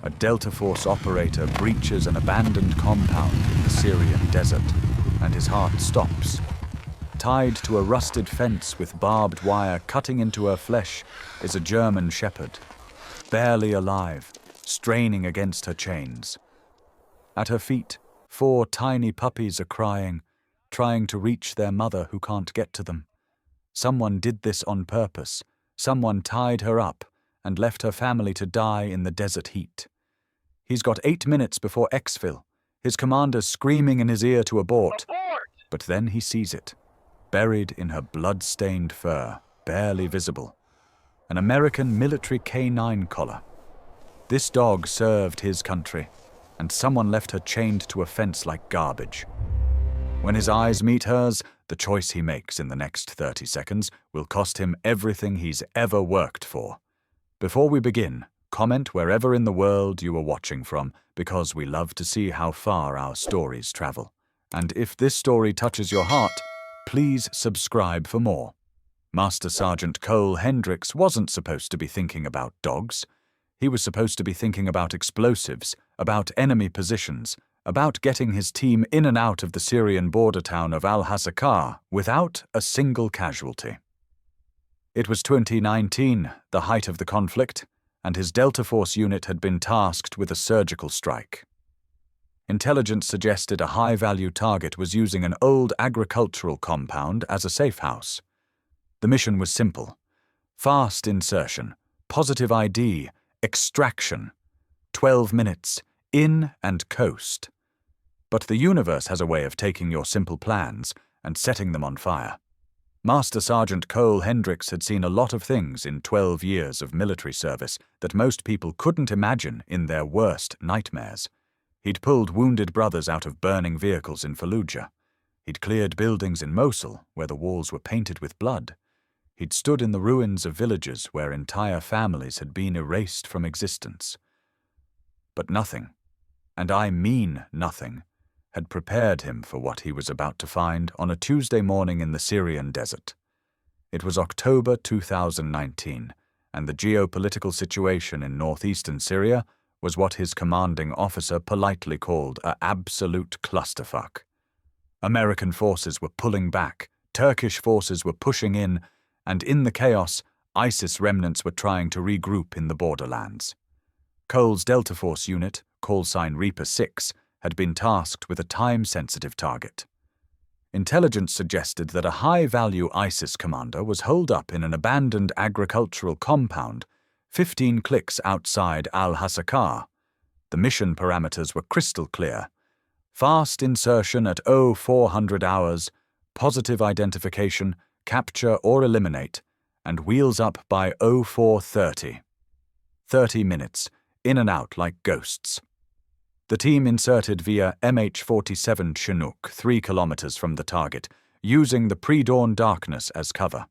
A Delta Force operator breaches an abandoned compound in the Syrian desert, and his heart stops. Tied to a rusted fence with barbed wire cutting into her flesh is a German shepherd, barely alive, straining against her chains. At her feet, 4 tiny puppies are crying, trying to reach their mother who can't get to them. Someone did this on purpose. Someone tied her up and left her family to die in the desert heat. He's got 8 minutes before exfil, his commander's screaming in his ear to abort. But then he sees it, buried in her blood-stained fur, barely visible. An American military K9 collar. This dog served his country, and someone left her chained to a fence like garbage. When his eyes meet hers, the choice he makes in the next 30 seconds will cost him everything he's ever worked for. Before we begin, comment wherever in the world you are watching from, because we love to see how far our stories travel. And if this story touches your heart, please subscribe for more. Master Sergeant Cole Hendricks wasn't supposed to be thinking about dogs. He was supposed to be thinking about explosives, about enemy positions, about getting his team in and out of the Syrian border town of Al-Hasakah without a single casualty. It was 2019, the height of the conflict, and his Delta Force unit had been tasked with a surgical strike. Intelligence suggested a high-value target was using an old agricultural compound as a safe house. The mission was simple: fast insertion, positive ID, extraction, 12 minutes, in and coast. But the universe has a way of taking your simple plans and setting them on fire. Master Sergeant Cole Hendricks had seen a lot of things in 12 years of military service that most people couldn't imagine in their worst nightmares. He'd pulled wounded brothers out of burning vehicles in Fallujah. He'd cleared buildings in Mosul where the walls were painted with blood. He'd stood in the ruins of villages where entire families had been erased from existence. But nothing, and I mean nothing, had prepared him for what he was about to find on a Tuesday morning in the Syrian desert. It was October 2019, and the geopolitical situation in northeastern Syria was what his commanding officer politely called an absolute clusterfuck. American forces were pulling back, Turkish forces were pushing in, and in the chaos, ISIS remnants were trying to regroup in the borderlands. Cole's Delta Force unit, callsign Reaper 6, had been tasked with a time-sensitive target. Intelligence suggested that a high-value ISIS commander was holed up in an abandoned agricultural compound 15 clicks outside Al-Hasakah. The mission parameters were crystal clear: fast insertion at 0400 hours, positive identification, capture or eliminate, and wheels up by 0430. 30 minutes, in and out like ghosts. The team inserted via MH-47 Chinook 3 kilometers from the target, using the pre-dawn darkness as cover.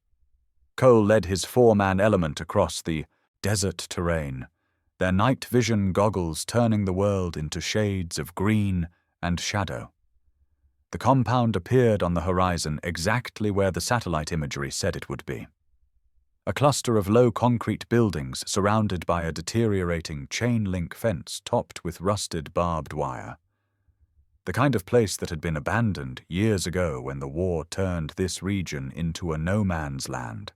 Cole led his 4-man element across the desert terrain, their night vision goggles turning the world into shades of green and shadow. The compound appeared on the horizon exactly where the satellite imagery said it would be. A cluster of low concrete buildings surrounded by a deteriorating chain-link fence topped with rusted barbed wire. The kind of place that had been abandoned years ago when the war turned this region into a no-man's land.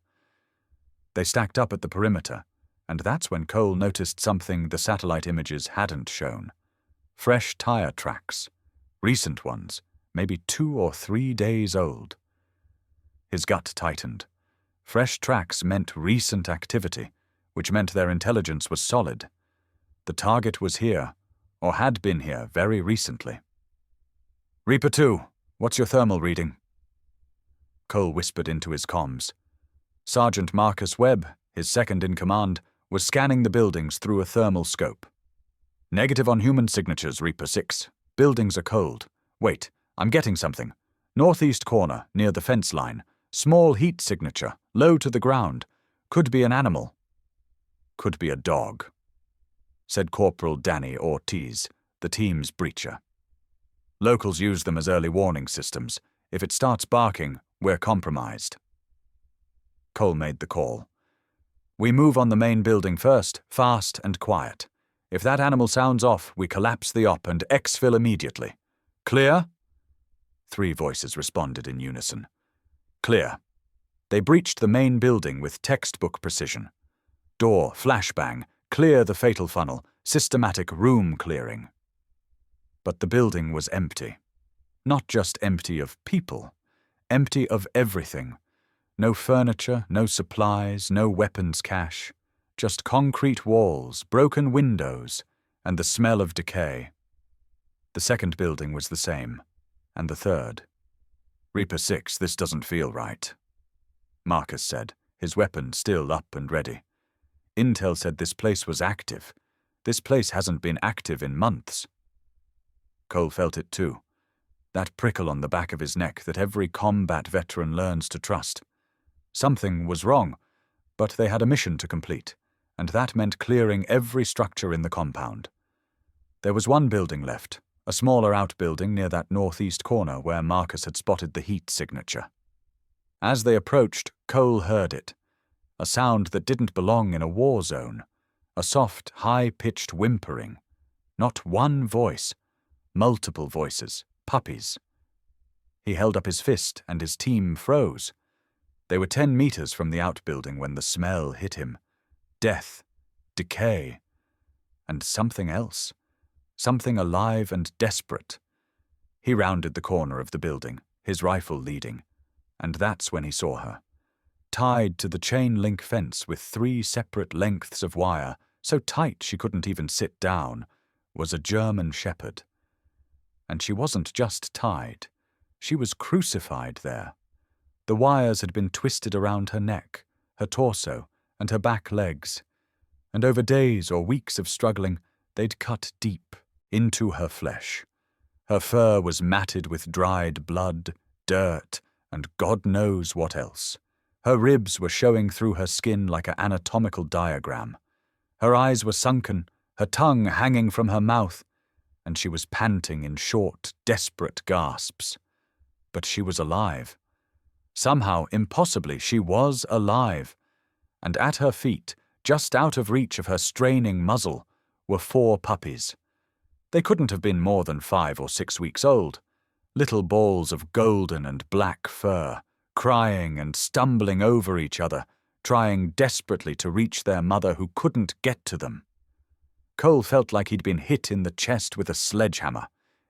They stacked up at the perimeter, and that's when Cole noticed something the satellite images hadn't shown. Fresh tire tracks. Recent ones, maybe 2 or 3 days old. His gut tightened. Fresh tracks meant recent activity, which meant their intelligence was solid. The target was here, or had been here very recently. "Reaper 2, what's your thermal reading?" Cole whispered into his comms. Sergeant Marcus Webb, his second in command, was scanning the buildings through a thermal scope. "Negative on human signatures, Reaper 6. Buildings are cold. Wait, I'm getting something. Northeast corner, near the fence line. Small heat signature, low to the ground. Could be an animal." "Could be a dog," said Corporal Danny Ortiz, the team's breacher. "Locals use them as early warning systems. If it starts barking, we're compromised." Cole made the call. "We move on the main building first, fast and quiet. If that animal sounds off, we collapse the op and exfil immediately. Clear? 3 voices responded in unison. Clear. They breached the main building with textbook precision. Door, flashbang, clear the fatal funnel, systematic room clearing. But the building was empty. Not just empty of people, empty of everything. No furniture, no supplies, no weapons cache. Just concrete walls, broken windows, and the smell of decay. The second building was the same, and the third. Reaper 6, this doesn't feel right. Marcus said, his weapon still up and ready. Intel said this place was active. This place hasn't been active in months. Cole felt it too. That prickle on the back of his neck that every combat veteran learns to trust. Something was wrong, but they had a mission to complete, and that meant clearing every structure in the compound. There was one building left, a smaller outbuilding near that northeast corner where Marcus had spotted the heat signature. As they approached, Cole heard it. A sound that didn't belong in a war zone. A soft, high-pitched whimpering. Not one voice. Multiple voices. Puppies. He held up his fist and his team froze. They were 10 meters from the outbuilding when the smell hit him. Death. Decay. And something else. Something alive and desperate. He rounded the corner of the building, his rifle leading. And that's when he saw her. Tied to the chain-link fence with 3 separate lengths of wire, so tight she couldn't even sit down, was a German shepherd. And she wasn't just tied. She was crucified there. The wires had been twisted around her neck, her torso, and her back legs. And over days or weeks of struggling, they'd cut deep into her flesh. Her fur was matted with dried blood, dirt, and God knows what else. Her ribs were showing through her skin like an anatomical diagram. Her eyes were sunken, her tongue hanging from her mouth, and she was panting in short, desperate gasps. But she was alive. Somehow, impossibly, she was alive. And at her feet, just out of reach of her straining muzzle, were 4 puppies. They couldn't have been more than 5 or 6 weeks old. Little balls of golden and black fur, crying and stumbling over each other, trying desperately to reach their mother who couldn't get to them. Cole felt like he'd been hit in the chest with a sledgehammer.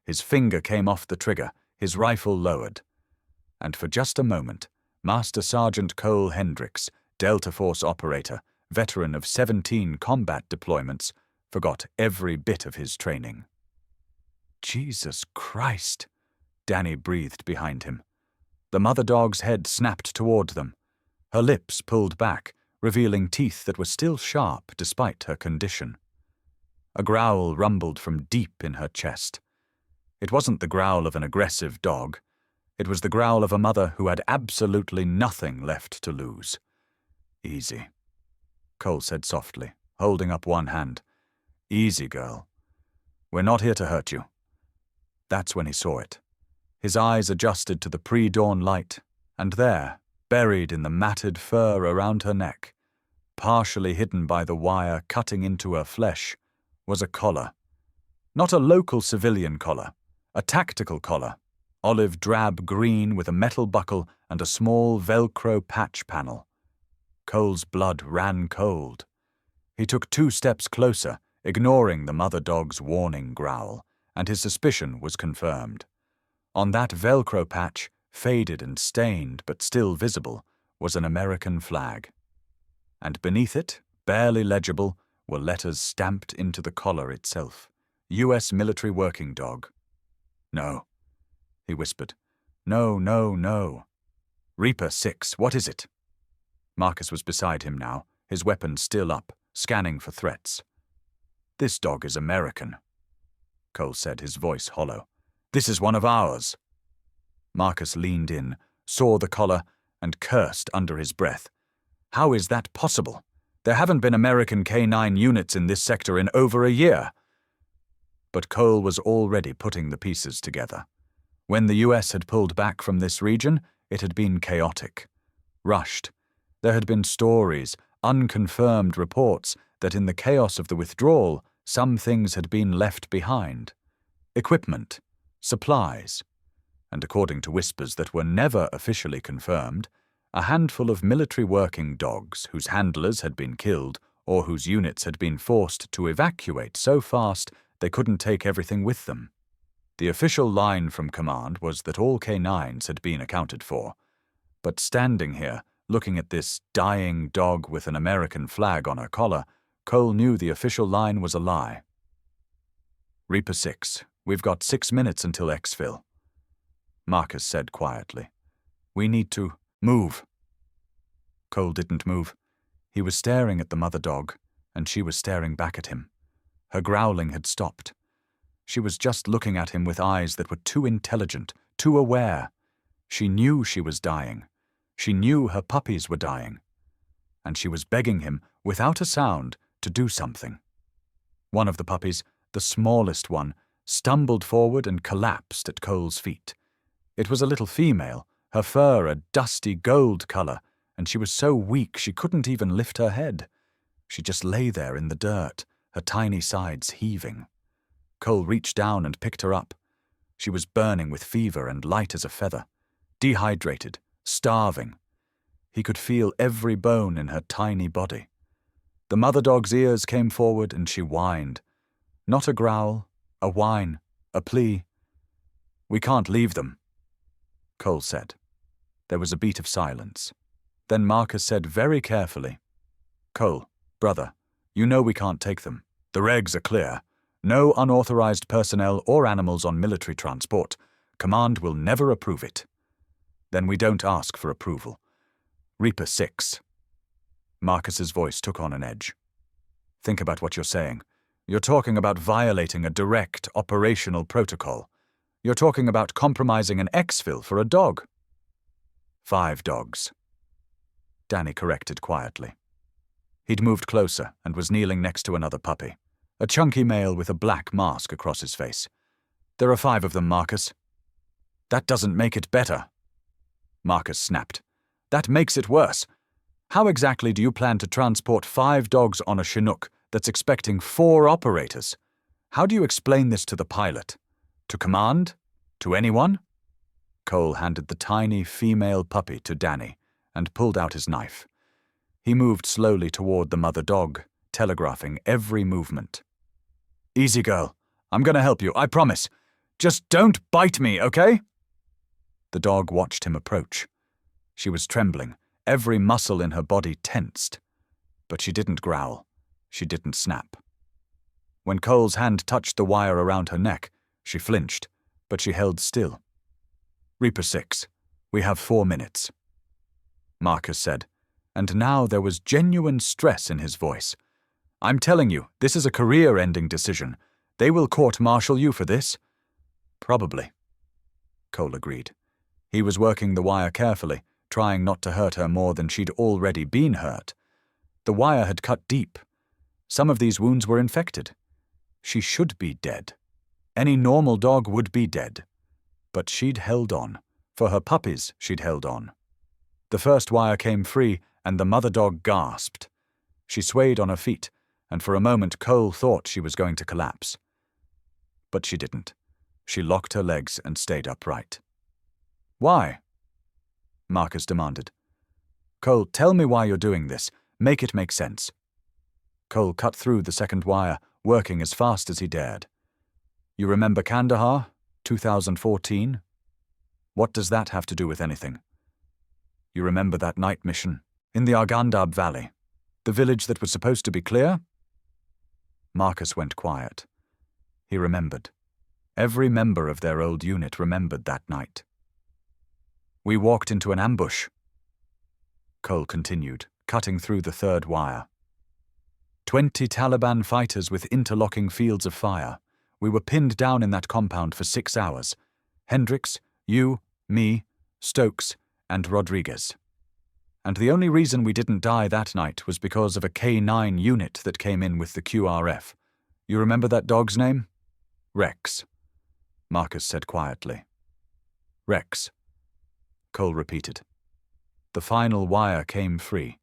His finger came off the trigger, his rifle lowered. And for just a moment, Master Sergeant Cole Hendricks, Delta Force operator, veteran of 17 combat deployments, forgot every bit of his training. Jesus Christ! Danny breathed behind him. The mother dog's head snapped toward them. Her lips pulled back, revealing teeth that were still sharp despite her condition. A growl rumbled from deep in her chest. It wasn't the growl of an aggressive dog. It was the growl of a mother who had absolutely nothing left to lose. Easy, Cole said softly, holding up one hand. Easy, girl. We're not here to hurt you. That's when he saw it. His eyes adjusted to the pre-dawn light, and there, buried in the matted fur around her neck, partially hidden by the wire cutting into her flesh, was a collar. Not a local civilian collar, a tactical collar, olive drab green with a metal buckle and a small Velcro patch panel. Cole's blood ran cold. He took 2 steps closer, ignoring the mother dog's warning growl, and his suspicion was confirmed. On that Velcro patch, faded and stained but still visible, was an American flag. And beneath it, barely legible, were letters stamped into the collar itself. U.S. Military Working Dog. No, he whispered. No, no, no. Reaper 6, what is it? Marcus was beside him now, his weapon still up, scanning for threats. This dog is American, Cole said, his voice hollow. This is one of ours. Marcus leaned in, saw the collar, and cursed under his breath. How is that possible? There haven't been American K-9 units in this sector in over a year. But Cole was already putting the pieces together. When the US had pulled back from this region, it had been chaotic. Rushed. There had been stories, unconfirmed reports, that in the chaos of the withdrawal, some things had been left behind. Equipment, supplies, and according to whispers that were never officially confirmed, a handful of military working dogs whose handlers had been killed or whose units had been forced to evacuate so fast they couldn't take everything with them. The official line from command was that all canines had been accounted for. But standing here, looking at this dying dog with an American flag on her collar, Cole knew the official line was a lie. "Reaper 6, we've got 6 minutes until exfil," Marcus said quietly. "We need to move." Cole didn't move. He was staring at the mother dog, and she was staring back at him. Her growling had stopped. She was just looking at him with eyes that were too intelligent, too aware. She knew she was dying. She knew her puppies were dying. And she was begging him, without a sound, to do something. One of the puppies, the smallest one, stumbled forward and collapsed at Cole's feet. It was a little female, her fur a dusty gold color, and she was so weak she couldn't even lift her head. She just lay there in the dirt, her tiny sides heaving. Cole reached down and picked her up. She was burning with fever and light as a feather, dehydrated, starving. He could feel every bone in her tiny body. The mother dog's ears came forward and she whined. Not a growl, a whine, a plea. "We can't leave them," Cole said. There was a beat of silence. Then Marcus said very carefully, "Cole, brother, you know we can't take them. The regs are clear. No unauthorized personnel or animals on military transport. Command will never approve it." "Then we don't ask for approval. Reaper 6. Marcus's voice took on an edge. "Think about what you're saying. You're talking about violating a direct operational protocol. You're talking about compromising an exfil for a dog." 5 dogs. Danny corrected quietly. He'd moved closer and was kneeling next to another puppy, a chunky male with a black mask across his face. "There are 5 of them, Marcus." "That doesn't make it better," Marcus snapped. "That makes it worse. How exactly do you plan to transport 5 dogs on a Chinook that's expecting 4 operators? How do you explain this to the pilot? To command? To anyone?" Cole handed the tiny female puppy to Danny and pulled out his knife. He moved slowly toward the mother dog, telegraphing every movement. "Easy, girl. I'm gonna help you, I promise. Just don't bite me, okay?" The dog watched him approach. She was trembling, every muscle in her body tensed. But she didn't growl. She didn't snap. When Cole's hand touched the wire around her neck, she flinched, but she held still. "Reaper 6, we have 4 minutes," Marcus said, and now there was genuine stress in his voice. "I'm telling you, this is a career-ending decision. They will court-martial you for this." "Probably," Cole agreed. He was working the wire carefully, trying not to hurt her more than she'd already been hurt. The wire had cut deep. Some of these wounds were infected. She should be dead. Any normal dog would be dead. But she'd held on. For her puppies, she'd held on. The first wire came free, and the mother dog gasped. She swayed on her feet, and for a moment Cole thought she was going to collapse. But she didn't. She locked her legs and stayed upright. "Why?" Marcus demanded. "Cole, tell me why you're doing this. Make it make sense." Cole cut through the second wire, working as fast as he dared. "You remember Kandahar, 2014? What does that have to do with anything? You remember that night mission, in the Arghandab Valley, the village that was supposed to be clear?" Marcus went quiet. He remembered. Every member of their old unit remembered that night. "We walked into an ambush," Cole continued, cutting through the third wire. 20 Taliban fighters with interlocking fields of fire. We were pinned down in that compound for 6 hours. Hendricks, you, me, Stokes, and Rodriguez. And the only reason we didn't die that night was because of a K9 unit that came in with the QRF. You remember that dog's name? Rex, Marcus said quietly. Rex, Cole repeated. The final wire came free,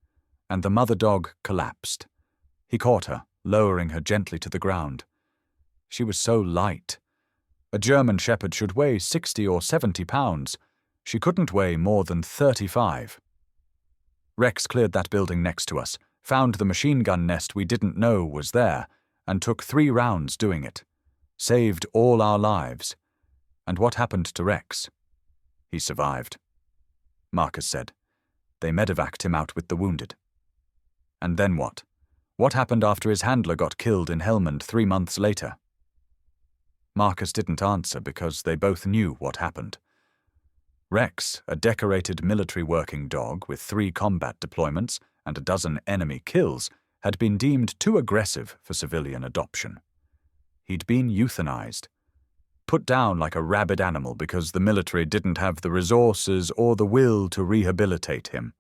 and the mother dog collapsed. He caught her, lowering her gently to the ground. She was so light. A German Shepherd should weigh 60 or 70 pounds. She couldn't weigh more than 35. Rex cleared that building next to us, found the machine gun nest we didn't know was there, and took 3 rounds doing it. Saved all our lives. And what happened to Rex? He survived. Marcus said. They medevaced him out with the wounded. And then what? What happened after his handler got killed in Helmand 3 months later? Marcus didn't answer because they both knew what happened. Rex, a decorated military working dog with 3 combat deployments and a dozen enemy kills, had been deemed too aggressive for civilian adoption. He'd been euthanized, put down like a rabid animal because the military didn't have the resources or the will to rehabilitate him.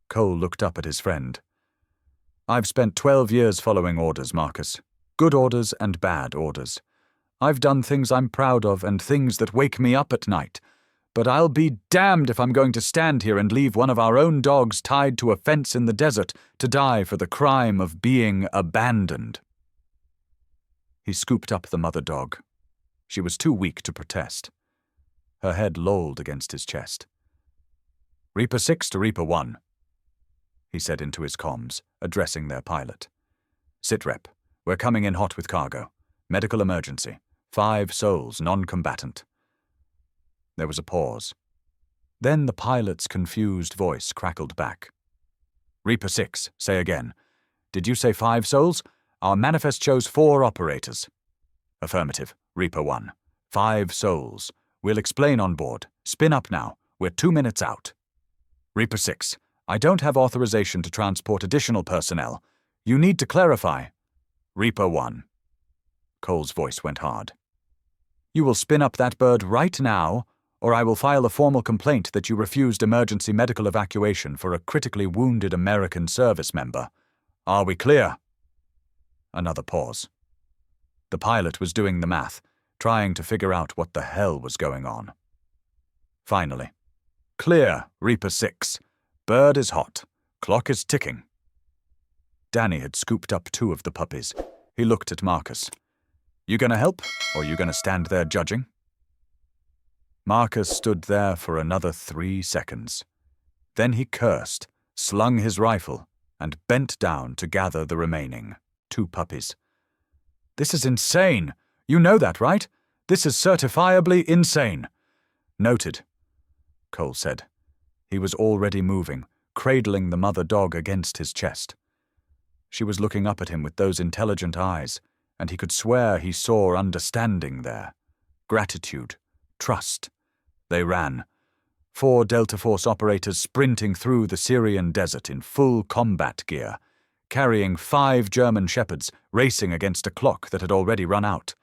Cole looked up at his friend. I've spent 12 years following orders, Marcus. Good orders and bad orders. I've done things I'm proud of and things that wake me up at night. But I'll be damned if I'm going to stand here and leave one of our own dogs tied to a fence in the desert to die for the crime of being abandoned. He scooped up the mother dog. She was too weak to protest. Her head lolled against his chest. Reaper 6 to Reaper 1, he said into his comms, addressing their pilot. Sitrep, we're coming in hot with cargo. Medical emergency. 5 souls, non-combatant. There was a pause. Then the pilot's confused voice crackled back. Reaper 6, say again. Did you say 5 souls? Our manifest shows 4 operators. Affirmative. Reaper 1. 5 souls. We'll explain on board. Spin up now. We're 2 minutes out. Reaper 6. I don't have authorization to transport additional personnel. You need to clarify. Reaper 1. Cole's voice went hard. You will spin up that bird right now, or I will file a formal complaint that you refused emergency medical evacuation for a critically wounded American service member. Are we clear? Another pause. The pilot was doing the math, trying to figure out what the hell was going on. Finally. Clear, Reaper 6. Bird is hot. Clock is ticking. Danny had scooped up 2 of the puppies. He looked at Marcus. You gonna help, or you gonna stand there judging? Marcus stood there for another 3 seconds. Then he cursed, slung his rifle, and bent down to gather the remaining 2 puppies. This is insane. You know that, right? This is certifiably insane. Noted, Cole said. He was already moving, cradling the mother dog against his chest. She was looking up at him with those intelligent eyes, and he could swear he saw understanding there. Gratitude, trust. They ran. 4 Delta Force operators sprinting through the Syrian desert in full combat gear, carrying 5 German Shepherds racing against a clock that had already run out.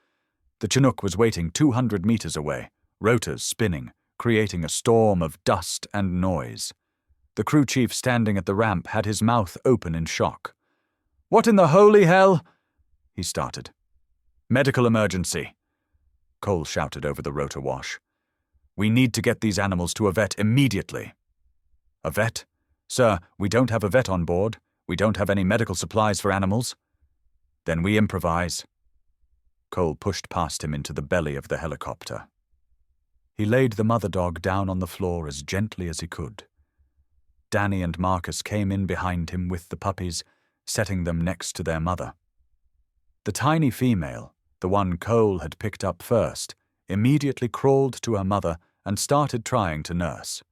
The Chinook was waiting 200 meters away, rotors spinning, creating a storm of dust and noise. The crew chief standing at the ramp had his mouth open in shock. What in the holy hell? He started. Medical emergency, Cole shouted over the rotor wash. We need to get these animals to a vet immediately. A vet? Sir, we don't have a vet on board. We don't have any medical supplies for animals. Then we improvise. Cole pushed past him into the belly of the helicopter. He laid the mother dog down on the floor as gently as he could. Danny and Marcus came in behind him with the puppies, setting them next to their mother. The tiny female, the one Cole had picked up first, immediately crawled to her mother and started trying to nurse.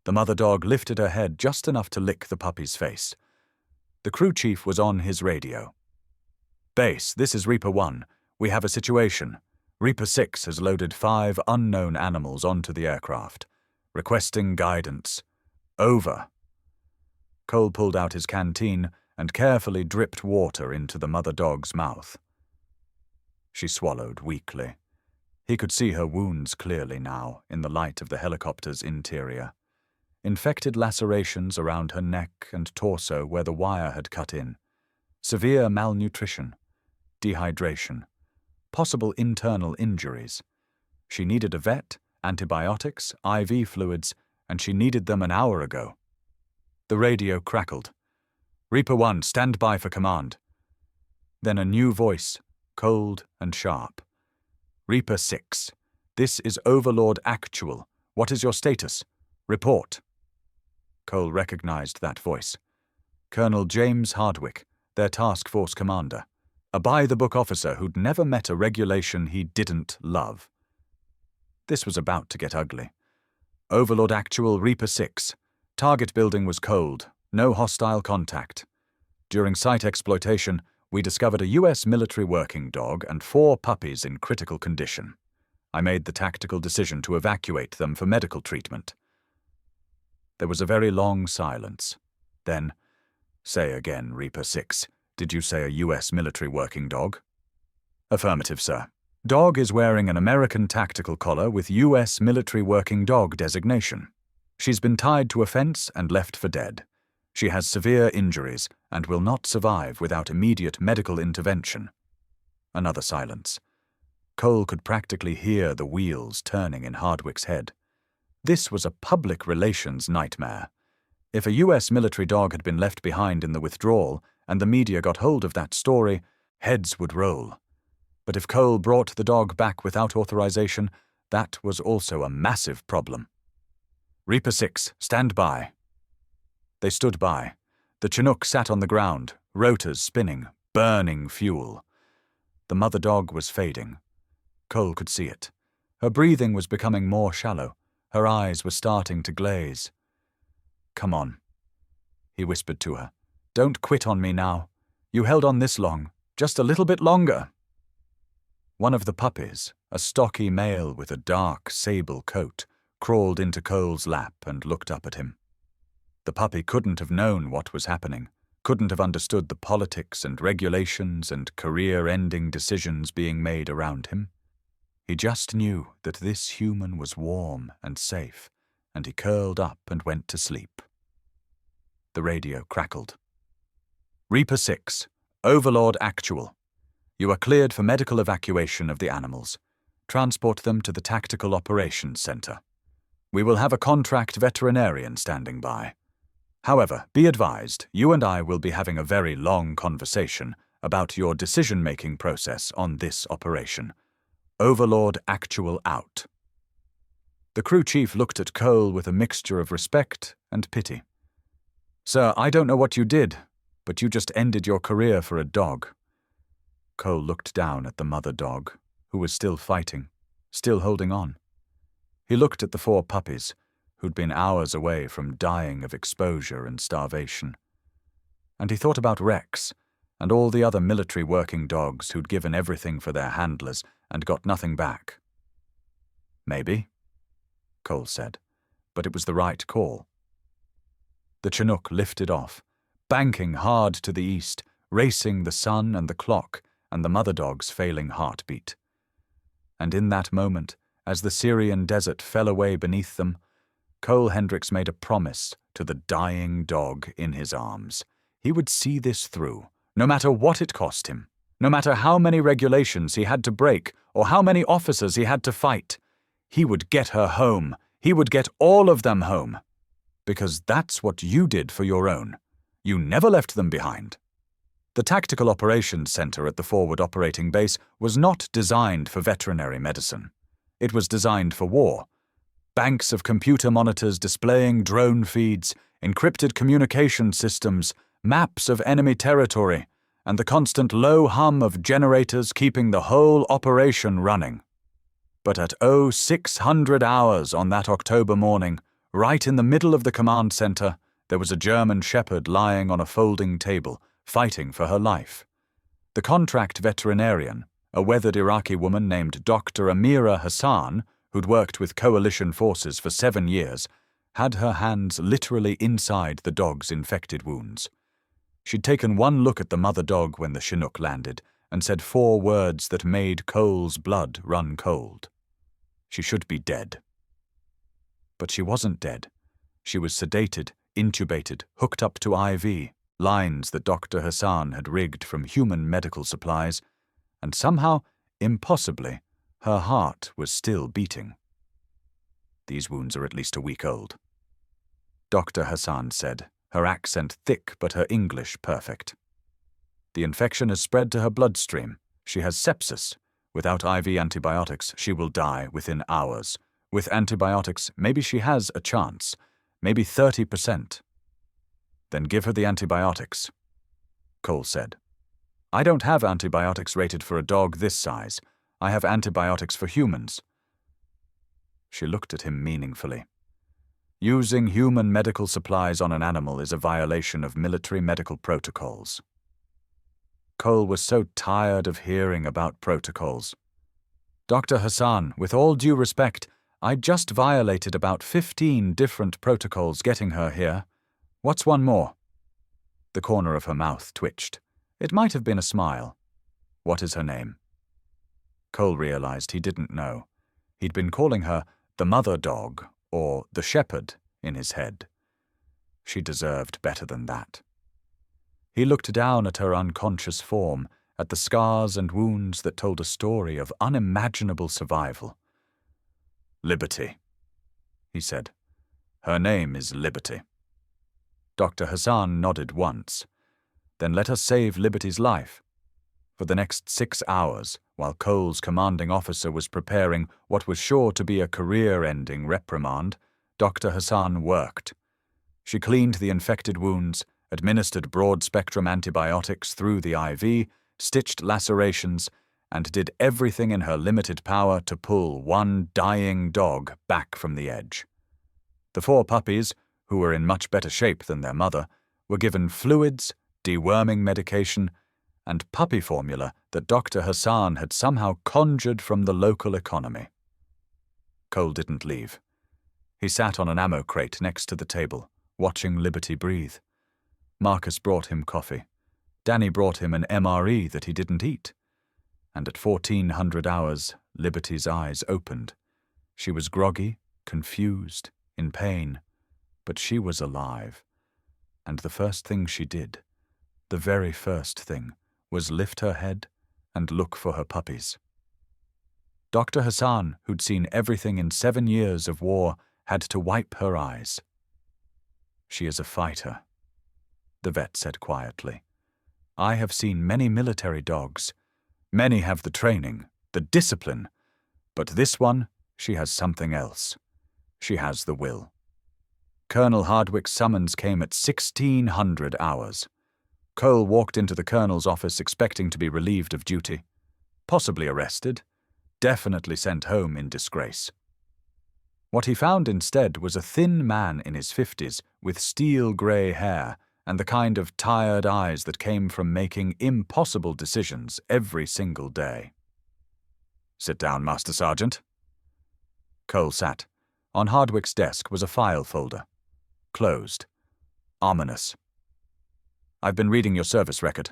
The mother dog lifted her head just enough to lick the puppy's face. The crew chief was on his radio. Base, this is Reaper 1. We have a situation. Reaper 6 has loaded 5 unknown animals onto the aircraft. Requesting guidance. Over. Cole pulled out his canteen and carefully dripped water into the mother dog's mouth. She swallowed weakly. He could see her wounds clearly now in the light of the helicopter's interior. Infected lacerations around her neck and torso where the wire had cut in. Severe malnutrition. Dehydration. Possible internal injuries. She needed a vet, antibiotics, IV fluids, and she needed them an hour ago. The radio crackled. Reaper 1, stand by for command. Then a new voice, cold and sharp. Reaper 6. This is Overlord Actual. What is your status? Report. Cole recognized that voice. Colonel James Hardwick, their task force commander. A by-the-book officer who'd never met a regulation he didn't love. This was about to get ugly. Overlord Actual, Reaper 6. Target building was cold. No hostile contact. During site exploitation, we discovered a U.S. military working dog and 4 puppies in critical condition. I made the tactical decision to evacuate them for medical treatment. There was a very long silence. Then, say again, Reaper 6. Did you say a U.S. military working dog? Affirmative, sir. Dog is wearing an American tactical collar with U.S. military working dog designation. She's been tied to a fence and left for dead. She has severe injuries and will not survive without immediate medical intervention. Another silence. Cole could practically hear the wheels turning in Hardwick's head. This was a public relations nightmare. If a U.S. military dog had been left behind in the withdrawal and the media got hold of that story, heads would roll. But if Cole brought the dog back without authorization, that was also a massive problem. Reaper 6, stand by. They stood by. The Chinook sat on the ground, rotors spinning, burning fuel. The mother dog was fading. Cole could see it. Her breathing was becoming more shallow. Her eyes were starting to glaze. Come on, he whispered to her. Don't quit on me now. You held on this long. Just a little bit longer. One of the puppies, a stocky male with a dark sable coat, crawled into Cole's lap and looked up at him. The puppy couldn't have known what was happening, couldn't have understood the politics and regulations and career-ending decisions being made around him. He just knew that this human was warm and safe, and he curled up and went to sleep. The radio crackled. Reaper 6, Overlord Actual. You are cleared for medical evacuation of the animals. Transport them to the Tactical Operations Center. We will have a contract veterinarian standing by. However, be advised, you and I will be having a very long conversation about your decision-making process on this operation. Overlord Actual out. The crew chief looked at Cole with a mixture of respect and pity. Sir, I don't know what you did, but you just ended your career for a dog. Cole looked down at the mother dog, who was still fighting, still holding on. He looked at the 4 puppies, who'd been hours away from dying of exposure and starvation. And he thought about Rex and all the other military working dogs who'd given everything for their handlers and got nothing back. Maybe, Cole said, but it was the right call. The Chinook lifted off, banking hard to the east, racing the sun and the clock and the mother dog's failing heartbeat. And in that moment, as the Syrian desert fell away beneath them, Cole Hendricks made a promise to the dying dog in his arms. He would see this through, no matter what it cost him, no matter how many regulations he had to break or how many officers he had to fight. He would get her home. He would get all of them home. Because that's what you did for your own. You never left them behind. The Tactical Operations Center at the Forward Operating Base was not designed for veterinary medicine. It was designed for war. Banks of computer monitors displaying drone feeds, encrypted communication systems, maps of enemy territory, and the constant low hum of generators keeping the whole operation running. But at 0600 hours on that October morning, right in the middle of the command center, there was a German shepherd lying on a folding table, fighting for her life. The contract veterinarian, a weathered Iraqi woman named Dr. Amira Hassan, who'd worked with coalition forces for 7 years, had her hands literally inside the dog's infected wounds. She'd taken one look at the mother dog when the Chinook landed and said 4 words that made Cole's blood run cold. She should be dead. But she wasn't dead. She was sedated, intubated, hooked up to IV, lines that Dr. Hassan had rigged from human medical supplies, and somehow, impossibly, her heart was still beating. These wounds are at least a week old, Dr. Hassan said, her accent thick but her English perfect. The infection has spread to her bloodstream. She has sepsis. Without IV antibiotics, she will die within hours. With antibiotics, maybe she has a chance. Maybe 30%. Then give her the antibiotics, Cole said. I don't have antibiotics rated for a dog this size. I have antibiotics for humans. She looked at him meaningfully. Using human medical supplies on an animal is a violation of military medical protocols. Cole was so tired of hearing about protocols. Dr. Hassan, with all due respect, I just violated about 15 different protocols getting her here. What's one more? The corner of her mouth twitched. It might have been a smile. What is her name? Cole realized he didn't know. He'd been calling her the mother dog or the shepherd in his head. She deserved better than that. He looked down at her unconscious form, at the scars and wounds that told a story of unimaginable survival. Liberty, he said. Her name is Liberty. Dr. Hassan nodded once. Then let us save Liberty's life. For the next 6 hours, while Cole's commanding officer was preparing what was sure to be a career-ending reprimand, Dr. Hassan worked. She cleaned the infected wounds, administered broad-spectrum antibiotics through the IV, stitched lacerations, and did everything in her limited power to pull one dying dog back from the edge. The 4 puppies, who were in much better shape than their mother, were given fluids, deworming medication, and puppy formula that Dr. Hassan had somehow conjured from the local economy. Cole didn't leave. He sat on an ammo crate next to the table, watching Liberty breathe. Marcus brought him coffee. Danny brought him an MRE that he didn't eat. And at 1400 hours, Liberty's eyes opened. She was groggy, confused, in pain, but she was alive. And the first thing she did, the very first thing, was lift her head and look for her puppies. Dr. Hassan, who'd seen everything in 7 years of war, had to wipe her eyes. She is a fighter, the vet said quietly. I have seen many military dogs. Many have the training, the discipline. But this one, she has something else. She has the will. Colonel Hardwick's summons came at 1600 hours. Cole walked into the colonel's office expecting to be relieved of duty. Possibly arrested. Definitely sent home in disgrace. What he found instead was a thin man in his 50s with steel-grey hair and the kind of tired eyes that came from making impossible decisions every single day. Sit down, Master Sergeant. Cole sat. On Hardwick's desk was a file folder. Closed. Ominous. I've been reading your service record.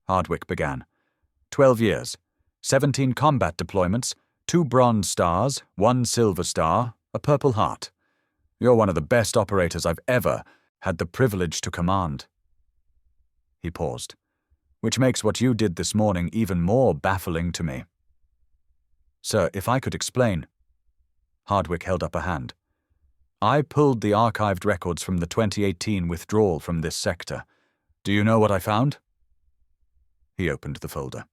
Hardwick began. 12 years. 17 combat deployments, 2 Bronze Stars, 1 Silver Star, a Purple Heart. You're one of the best operators I've ever had the privilege to command. He paused, which makes what you did this morning even more baffling to me. Sir, if I could explain. Hardwick held up a hand. I pulled the archived records from the 2018 withdrawal from this sector. Do you know what I found? He opened the folder.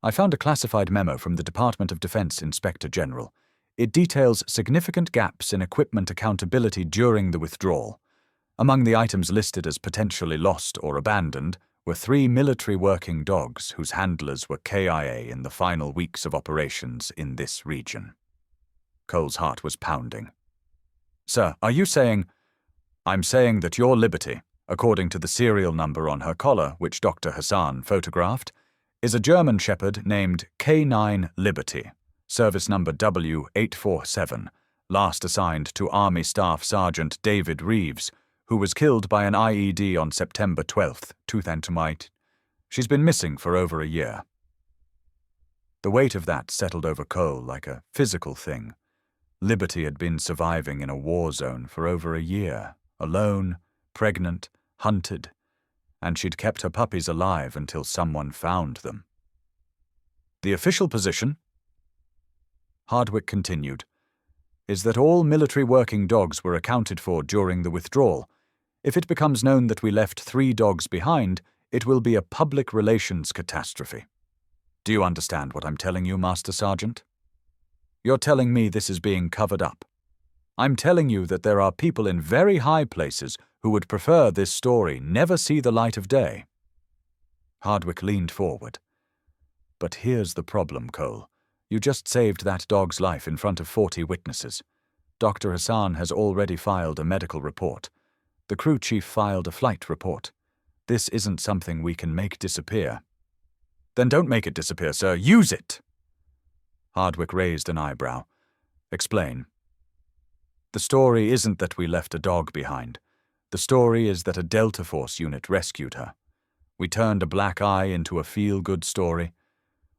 I found a classified memo from the Department of Defense Inspector General. It details significant gaps in equipment accountability during the withdrawal. Among the items listed as potentially lost or abandoned were 3 military working dogs whose handlers were KIA in the final weeks of operations in this region. Cole's heart was pounding. Sir, are you saying... I'm saying that your Liberty, according to the serial number on her collar, which Dr. Hassan photographed, is a German Shepherd named K9 Liberty, service number W847, last assigned to Army Staff Sergeant David Reeves, who was killed by an IED on September 12th, 2008. She's been missing for over a year. The weight of that settled over Cole like a physical thing. Liberty had been surviving in a war zone for over a year, alone, pregnant, hunted, and she'd kept her puppies alive until someone found them. The official position, Hardwick continued, is that all military working dogs were accounted for during the withdrawal. If it becomes known that we left 3 dogs behind, It will be a public relations catastrophe. Do you understand what I'm telling you, Master Sergeant? You're telling me this is being covered up. I'm telling you that there are people in very high places who would prefer this story never see the light of day. Hardwick leaned forward. But here's the problem, Cole. You just saved that dog's life in front of 40 witnesses. Dr. Hassan has already filed a medical report. The crew chief filed a flight report. This isn't something we can make disappear. Then don't make it disappear, sir. Use it! Hardwick raised an eyebrow. Explain. The story isn't that we left a dog behind. The story is that a Delta Force unit rescued her. We turned a black eye into a feel-good story.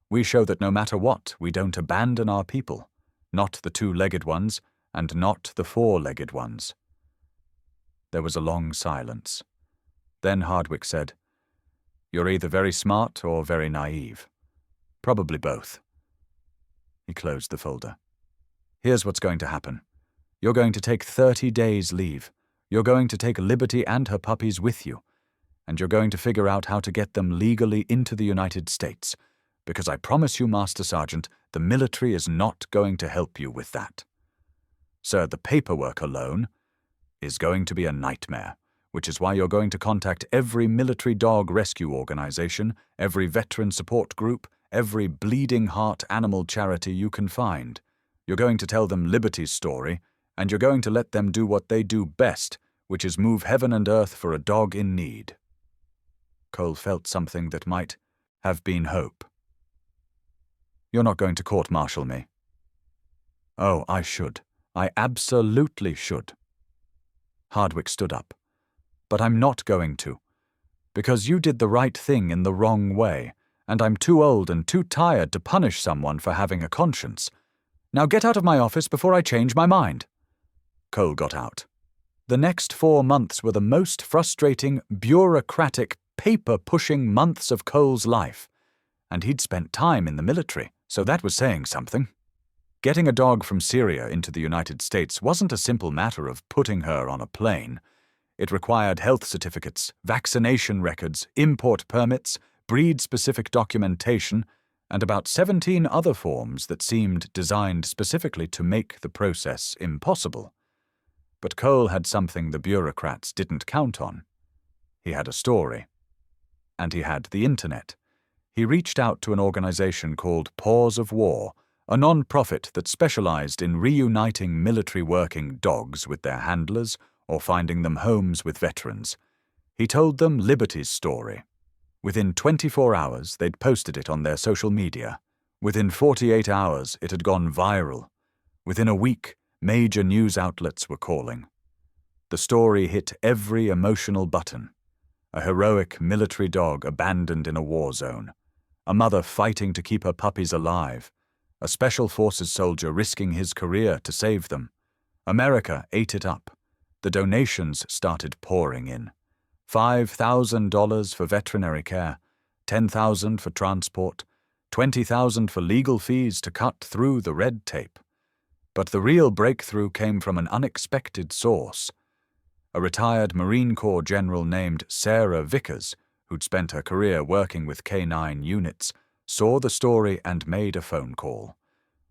We show that no matter what, we don't abandon our people. Not the two-legged ones, and not the four-legged ones. There was a long silence. Then Hardwick said, "You're either very smart or very naive. Probably both." He closed the folder. "Here's what's going to happen. You're going to take 30 days leave. You're going to take Liberty and her puppies with you. And you're going to figure out how to get them legally into the United States. Because I promise you, Master Sergeant, the military is not going to help you with that. Sir, the paperwork alone is going to be a nightmare, which is why you're going to contact every military dog rescue organization, every veteran support group, every bleeding heart animal charity you can find. You're going to tell them Liberty's story, and you're going to let them do what they do best, which is move heaven and earth for a dog in need." Cole felt something that might have been hope. "You're not going to court-martial me." "Oh, I should. I absolutely should." Hardwick stood up. "But I'm not going to. Because you did the right thing in the wrong way, and I'm too old and too tired to punish someone for having a conscience. Now get out of my office before I change my mind." Cole got out. The next 4 months were the most frustrating, bureaucratic, paper-pushing months of Cole's life. And he'd spent time in the military, so that was saying something. Getting a dog from Syria into the United States wasn't a simple matter of putting her on a plane. It required health certificates, vaccination records, import permits, breed-specific documentation, and about 17 other forms that seemed designed specifically to make the process impossible. But Cole had something the bureaucrats didn't count on. He had a story. And he had the internet. He reached out to an organization called Paws of War, a non-profit that specialized in reuniting military working dogs with their handlers or finding them homes with veterans. He told them Liberty's story. Within 24 hours, they'd posted it on their social media. Within 48 hours, it had gone viral. Within a week, major news outlets were calling. The story hit every emotional button. A heroic military dog abandoned in a war zone. A mother fighting to keep her puppies alive. A Special Forces soldier risking his career to save them. America ate it up. The donations started pouring in. $5,000 for veterinary care, $10,000 for transport, $20,000 for legal fees to cut through the red tape. But the real breakthrough came from an unexpected source. A retired Marine Corps general named Sarah Vickers, who'd spent her career working with K-9 units, saw the story and made a phone call.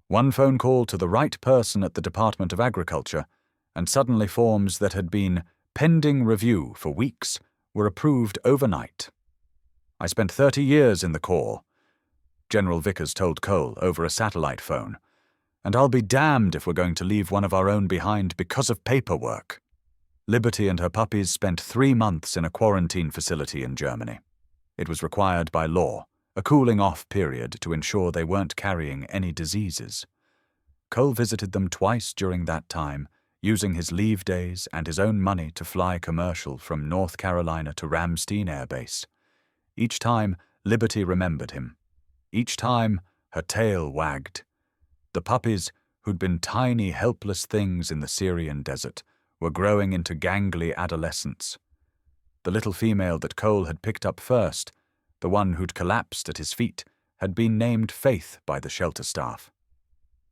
One phone call to the right person at the Department of Agriculture, and suddenly forms that had been pending review for weeks were approved overnight. "I spent 30 years in the Corps," General Vickers told Cole over a satellite phone, "and I'll be damned if we're going to leave one of our own behind because of paperwork." Liberty and her puppies spent 3 months in a quarantine facility in Germany. It was required by law, a cooling-off period to ensure they weren't carrying any diseases. Cole visited them twice during that time, using his leave days and his own money to fly commercial from North Carolina to Ramstein Air Base. Each time, Liberty remembered him. Each time, her tail wagged. The puppies, who'd been tiny, helpless things in the Syrian desert, were growing into gangly adolescents. The little female that Cole had picked up first, the one who'd collapsed at his feet, had been named Faith by the shelter staff.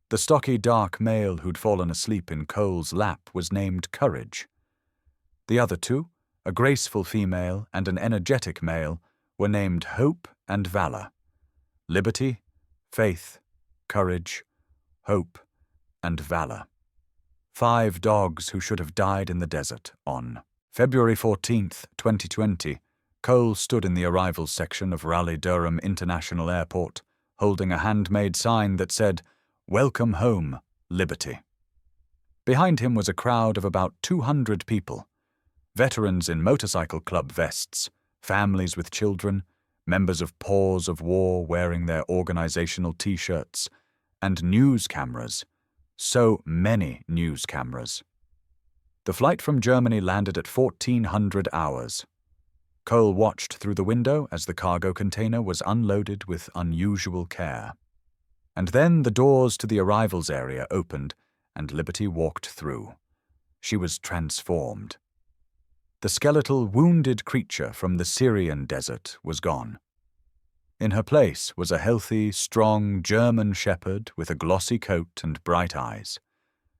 The stocky, dark male who'd fallen asleep in Cole's lap was named Courage. The other two, a graceful female and an energetic male, were named Hope and Valor. Liberty, faith, courage, hope, and valor. 5 dogs who should have died in the desert on February 14th, 2020, Cole stood in the arrivals section of Raleigh-Durham International Airport, holding a handmade sign that said, "Welcome home, Liberty." Behind him was a crowd of about 200 people. Veterans in motorcycle club vests, families with children, members of Paws of War wearing their organizational T-shirts, and news cameras. So many news cameras. The flight from Germany landed at 1400 hours. Cole watched through the window as the cargo container was unloaded with unusual care. And then the doors to the arrivals area opened and Liberty walked through. She was transformed. The skeletal, wounded creature from the Syrian desert was gone. In her place was a healthy, strong German shepherd with a glossy coat and bright eyes.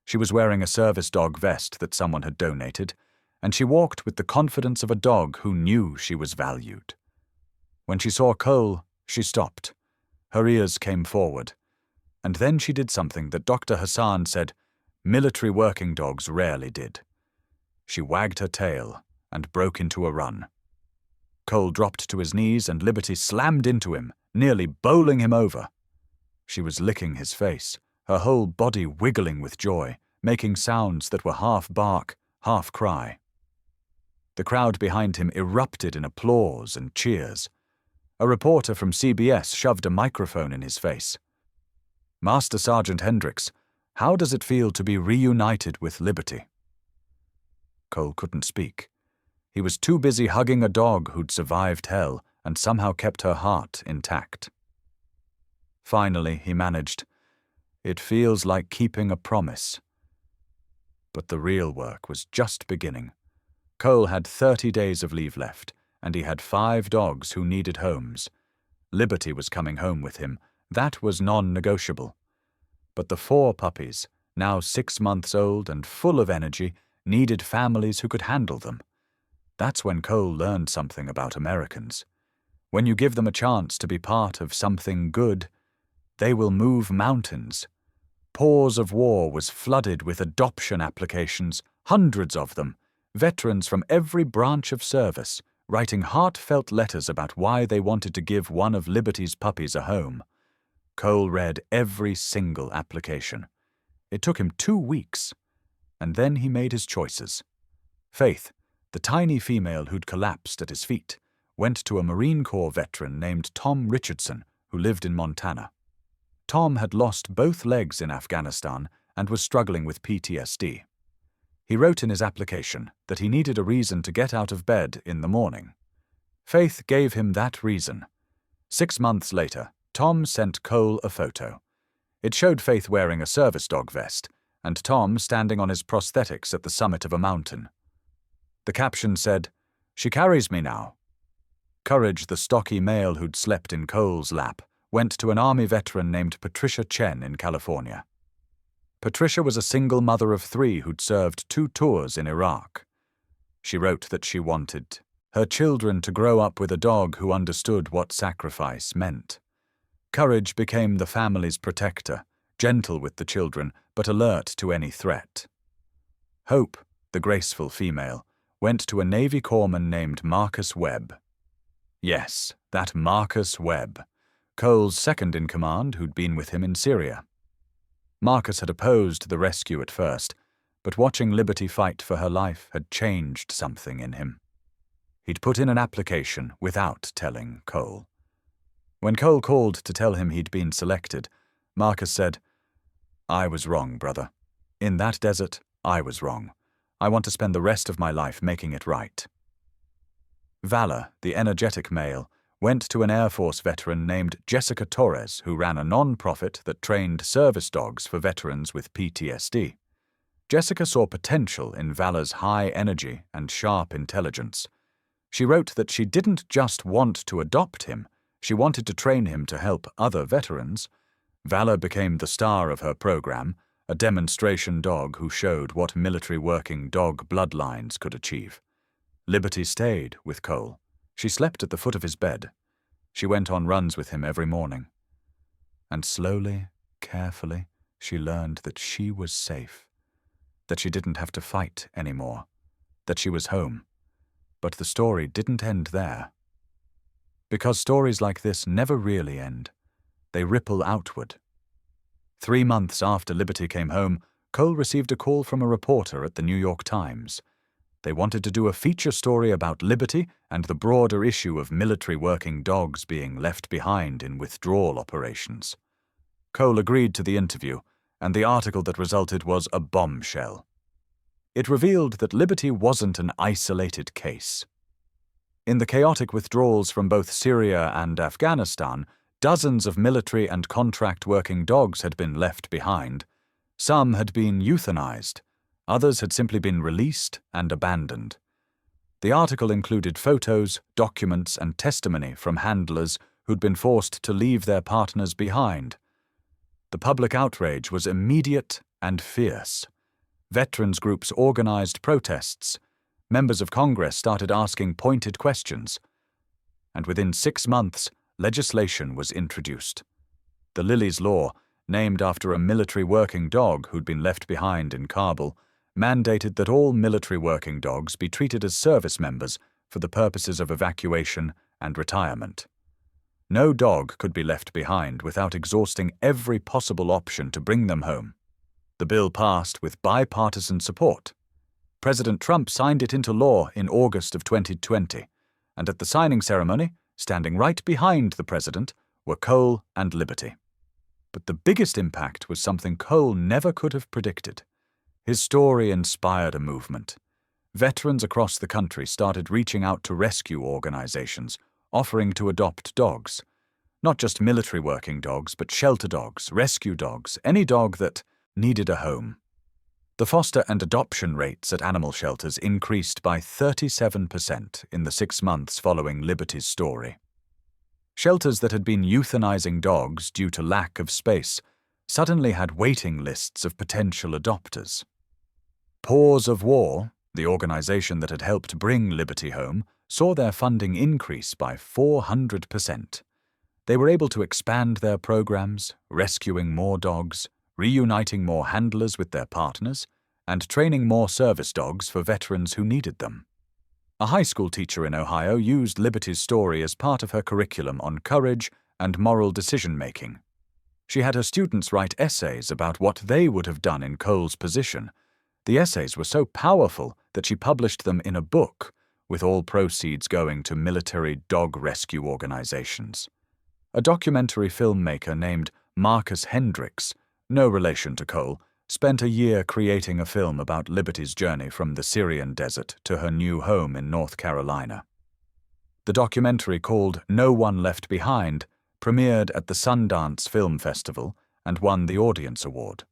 She was wearing a service dog vest that someone had donated, and she walked with the confidence of a dog who knew she was valued. When she saw Cole, she stopped. Her ears came forward. And then she did something that Dr. Hassan said military working dogs rarely did. She wagged her tail and broke into a run. Cole dropped to his knees and Liberty slammed into him, nearly bowling him over. She was licking his face, her whole body wiggling with joy, making sounds that were half bark, half cry. The crowd behind him erupted in applause and cheers. A reporter from CBS shoved a microphone in his face. "Master Sergeant Hendricks, how does it feel to be reunited with Liberty?" Cole couldn't speak. He was too busy hugging a dog who'd survived hell and somehow kept her heart intact. Finally, he managed, "It feels like keeping a promise." But the real work was just beginning. Cole had 30 days of leave left, and he had 5 dogs who needed homes. Liberty was coming home with him. That was non-negotiable. But the 4 puppies, now 6 months old and full of energy, needed families who could handle them. That's when Cole learned something about Americans. When you give them a chance to be part of something good, they will move mountains. Paws of War was flooded with adoption applications, hundreds of them, veterans from every branch of service, writing heartfelt letters about why they wanted to give one of Liberty's puppies a home. Cole read every single application. It took him 2 weeks, and then he made his choices. Faith, the tiny female who'd collapsed at his feet, went to a Marine Corps veteran named Tom Richardson, who lived in Montana. Tom had lost both legs in Afghanistan and was struggling with PTSD. He wrote in his application that he needed a reason to get out of bed in the morning. Faith gave him that reason. 6 months later, Tom sent Cole a photo. It showed Faith wearing a service dog vest, and Tom standing on his prosthetics at the summit of a mountain. The caption said, "She carries me now." Courage, the stocky male who'd slept in Cole's lap, went to an Army veteran named Patricia Chen in California. Patricia was a single mother of 3 who'd served 2 tours in Iraq. She wrote that she wanted her children to grow up with a dog who understood what sacrifice meant. Courage became the family's protector, gentle with the children, but alert to any threat. Hope, the graceful female, went to a Navy corpsman named Marcus Webb. Yes, that Marcus Webb, Cole's second-in-command who'd been with him in Syria. Marcus had opposed the rescue at first, but watching Liberty fight for her life had changed something in him. He'd put in an application without telling Cole. When Cole called to tell him he'd been selected, Marcus said, "I was wrong, brother. In that desert, I was wrong. I want to spend the rest of my life making it right." Valor, the energetic male, went to an Air Force veteran named Jessica Torres, who ran a non-profit that trained service dogs for veterans with PTSD. Jessica saw potential in Valor's high energy and sharp intelligence. She wrote that she didn't just want to adopt him, she wanted to train him to help other veterans. Valor became the star of her program, a demonstration dog who showed what military working dog bloodlines could achieve. Liberty stayed with Cole. She slept at the foot of his bed. She went on runs with him every morning. And slowly, carefully, she learned that she was safe, that she didn't have to fight anymore, that she was home. But the story didn't end there. Because stories like this never really end. They ripple outward. 3 months after Liberty came home, Cole received a call from a reporter at the New York Times. They wanted to do a feature story about Liberty and the broader issue of military working dogs being left behind in withdrawal operations. Cole agreed to the interview, and the article that resulted was a bombshell. It revealed that Liberty wasn't an isolated case. In the chaotic withdrawals from both Syria and Afghanistan, dozens of military and contract working dogs had been left behind. Some had been euthanized. Others had simply been released and abandoned. The article included photos, documents, and testimony from handlers who'd been forced to leave their partners behind. The public outrage was immediate and fierce. Veterans groups organized protests. Members of Congress started asking pointed questions. And within 6 months, legislation was introduced. The Lilies Law, named after a military working dog who'd been left behind in Kabul, mandated that all military working dogs be treated as service members for the purposes of evacuation and retirement. No dog could be left behind without exhausting every possible option to bring them home. The bill passed with bipartisan support. President Trump signed it into law in August of 2020, and at the signing ceremony, standing right behind the president, were Cole and Liberty. But the biggest impact was something Cole never could have predicted. His story inspired a movement. Veterans across the country started reaching out to rescue organizations, offering to adopt dogs. Not just military working dogs, but shelter dogs, rescue dogs, any dog that needed a home. The foster and adoption rates at animal shelters increased by 37% in the 6 months following Liberty's story. Shelters that had been euthanizing dogs due to lack of space suddenly had waiting lists of potential adopters. Paws of War, the organization that had helped bring Liberty home, saw their funding increase by 400%. They were able to expand their programs, rescuing more dogs, reuniting more handlers with their partners, and training more service dogs for veterans who needed them. A high school teacher in Ohio used Liberty's story as part of her curriculum on courage and moral decision-making. She had her students write essays about what they would have done in Cole's position. The essays were so powerful that she published them in a book, with all proceeds going to military dog rescue organizations. A documentary filmmaker named Marcus Hendricks, no relation to Cole, spent a year creating a film about Liberty's journey from the Syrian desert to her new home in North Carolina. The documentary, called No One Left Behind, premiered at the Sundance Film Festival and won the Audience Award.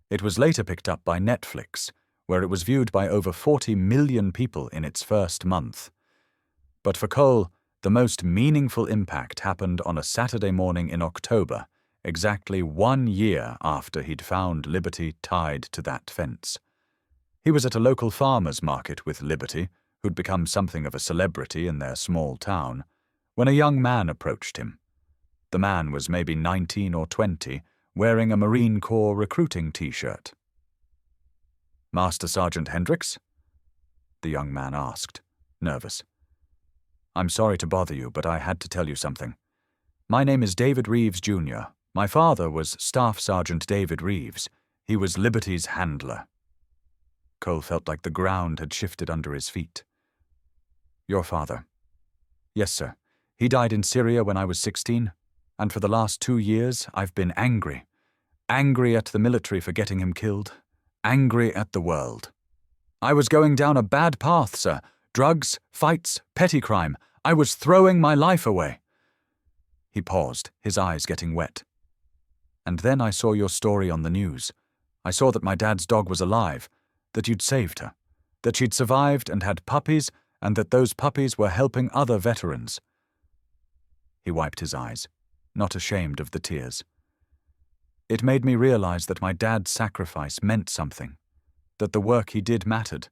It was later picked up by Netflix, where it was viewed by over 40 million people in its first month. But for Cole, the most meaningful impact happened on a Saturday morning in October, exactly 1 year after he'd found Liberty tied to that fence. He was at a local farmer's market with Liberty, who'd become something of a celebrity in their small town, when a young man approached him. The man was maybe 19 or 20, wearing a Marine Corps recruiting T-shirt. "Master Sergeant Hendricks?" the young man asked, nervous. "I'm sorry to bother you, but I had to tell you something. My name is David Reeves, Jr. My father was Staff Sergeant David Reeves. He was Liberty's handler." Cole felt like the ground had shifted under his feet. "Your father?" "Yes, sir. He died in Syria when I was 16. And for the last 2 years, I've been angry. Angry at the military for getting him killed. Angry at the world. I was going down a bad path, sir. Drugs, fights, petty crime. I was throwing my life away." He paused, his eyes getting wet. "And then I saw your story on the news. I saw that my dad's dog was alive, that you'd saved her, that she'd survived and had puppies, and that those puppies were helping other veterans." He wiped his eyes, not ashamed of the tears. "It made me realize that my dad's sacrifice meant something, that the work he did mattered,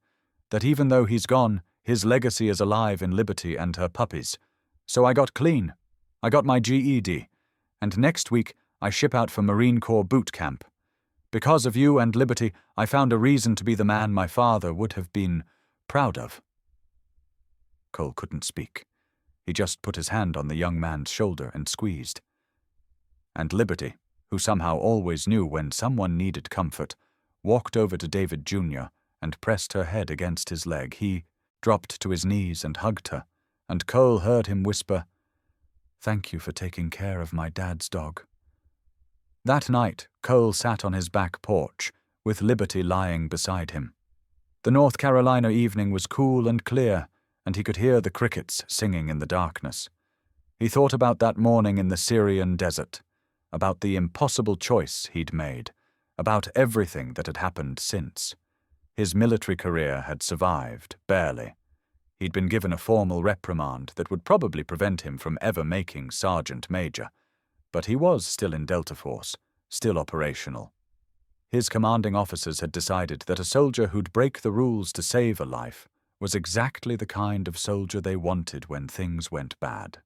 that even though he's gone, His legacy is alive in Liberty and her puppies. So I got clean. I got my GED. And next week I ship out for Marine Corps boot camp. Because of you and Liberty, I found a reason to be the man my father would have been proud of." Cole couldn't speak. He just put his hand on the young man's shoulder and squeezed. And Liberty, who somehow always knew when someone needed comfort, walked over to David Jr. and pressed her head against his leg. He dropped to his knees and hugged her, and Cole heard him whisper, "Thank you for taking care of my dad's dog." That night, Cole sat on his back porch, with Liberty lying beside him. The North Carolina evening was cool and clear, and he could hear the crickets singing in the darkness. He thought about that morning in the Syrian desert, about the impossible choice he'd made, about everything that had happened since. His military career had survived, barely. He'd been given a formal reprimand that would probably prevent him from ever making Sergeant Major, but he was still in Delta Force, still operational. His commanding officers had decided that a soldier who'd break the rules to save a life was exactly the kind of soldier they wanted when things went bad.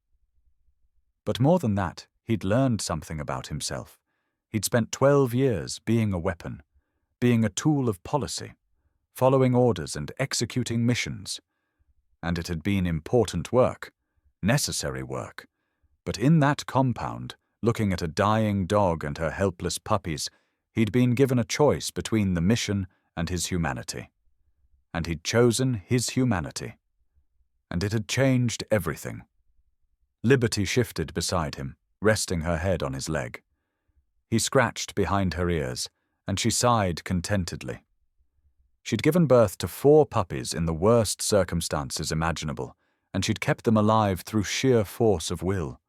But more than that, he'd learned something about himself. He'd spent 12 years being a weapon, being a tool of policy, following orders and executing missions. And it had been important work, necessary work. But in that compound, looking at a dying dog and her helpless puppies, he'd been given a choice between the mission and his humanity. And he'd chosen his humanity. And it had changed everything. Liberty shifted beside him, resting her head on his leg. He scratched behind her ears, and she sighed contentedly. She'd given birth to 4 puppies in the worst circumstances imaginable, and she'd kept them alive through sheer force of will.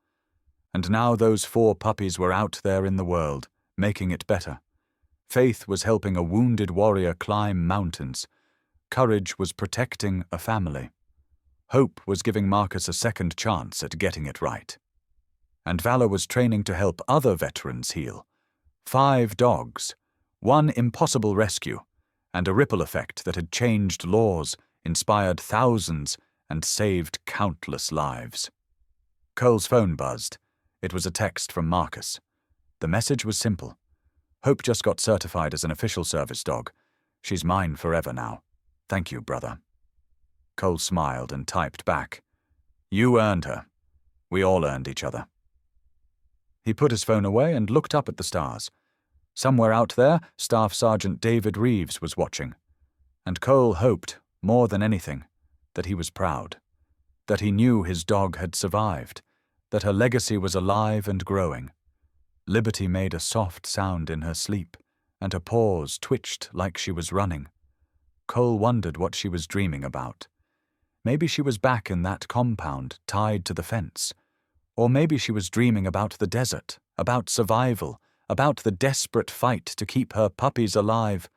And now those 4 puppies were out there in the world, making it better. Faith was helping a wounded warrior climb mountains. Courage was protecting a family. Hope was giving Marcus a second chance at getting it right. And Valor was training to help other veterans heal. 5 dogs, 1 impossible rescue, and a ripple effect that had changed laws, inspired thousands, and saved countless lives. Cole's phone buzzed. It was a text from Marcus. The message was simple. "Hope just got certified as an official service dog. She's mine forever now. Thank you, brother." Cole smiled and typed back, "You earned her. We all earned each other." He put his phone away and looked up at the stars. Somewhere out there, Staff Sergeant David Reeves was watching. And Cole hoped, more than anything, that he was proud, that he knew his dog had survived, that her legacy was alive and growing. Liberty made a soft sound in her sleep, and her paws twitched like she was running. Cole wondered what she was dreaming about. Maybe she was back in that compound, tied to the fence. Or maybe she was dreaming about the desert, about survival, about the desperate fight to keep her puppies alive.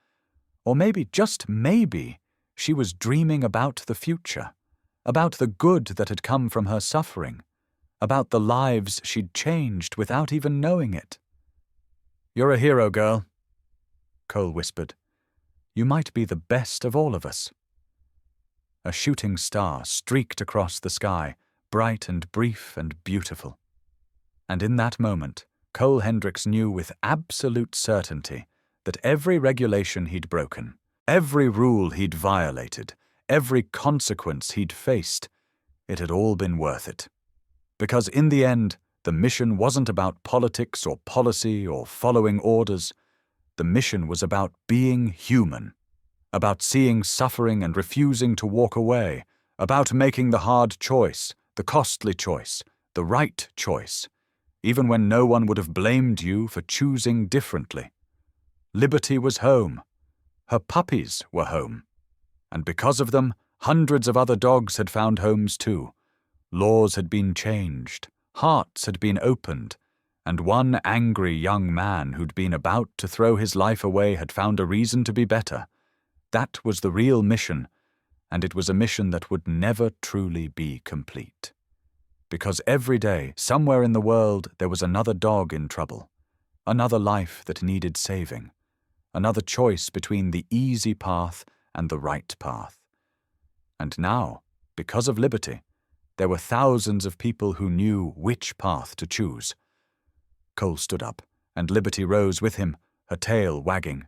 Or maybe, just maybe, she was dreaming about the future, about the good that had come from her suffering, about the lives she'd changed without even knowing it. "You're a hero, girl," Cole whispered. "You might be the best of all of us." A shooting star streaked across the sky, bright and brief and beautiful. And in that moment, Cole Hendricks knew with absolute certainty that every regulation he'd broken, every rule he'd violated, every consequence he'd faced, it had all been worth it. Because in the end, the mission wasn't about politics or policy or following orders. The mission was about being human, about seeing suffering and refusing to walk away, about making the hard choice, the costly choice, the right choice, even when no one would have blamed you for choosing differently. Liberty was home. Her puppies were home. And because of them, hundreds of other dogs had found homes too. Laws had been changed, hearts had been opened, and one angry young man who'd been about to throw his life away had found a reason to be better. That was the real mission, and it was a mission that would never truly be complete. Because every day, somewhere in the world, there was another dog in trouble, another life that needed saving, another choice between the easy path and the right path. And now, because of liberty, there were thousands of people who knew which path to choose. Cole stood up, and Liberty rose with him, her tail wagging.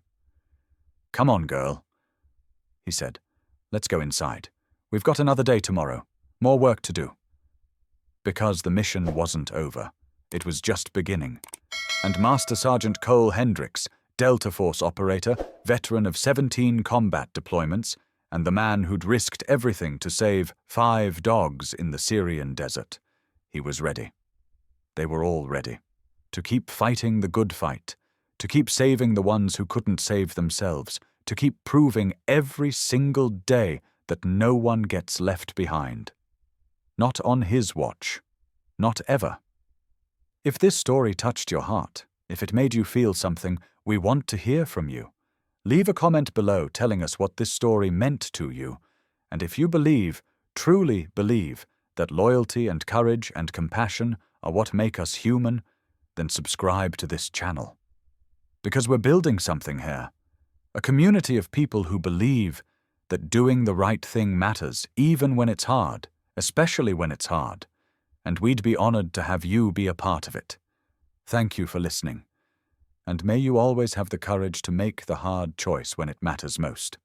"Come on, girl," he said. "Let's go inside. We've got another day tomorrow. More work to do." Because the mission wasn't over. It was just beginning. And Master Sergeant Cole Hendricks, Delta Force operator, veteran of 17 combat deployments, and the man who'd risked everything to save 5 dogs in the Syrian desert, he was ready. They were all ready. To keep fighting the good fight, to keep saving the ones who couldn't save themselves, to keep proving every single day that no one gets left behind. Not on his watch. Not ever. If this story touched your heart, if it made you feel something, we want to hear from you. Leave a comment below telling us what this story meant to you. And if you believe, truly believe, that loyalty and courage and compassion are what make us human, then subscribe to this channel. Because we're building something here. A community of people who believe that doing the right thing matters even when it's hard, especially when it's hard. And we'd be honored to have you be a part of it. Thank you for listening. And may you always have the courage to make the hard choice when it matters most.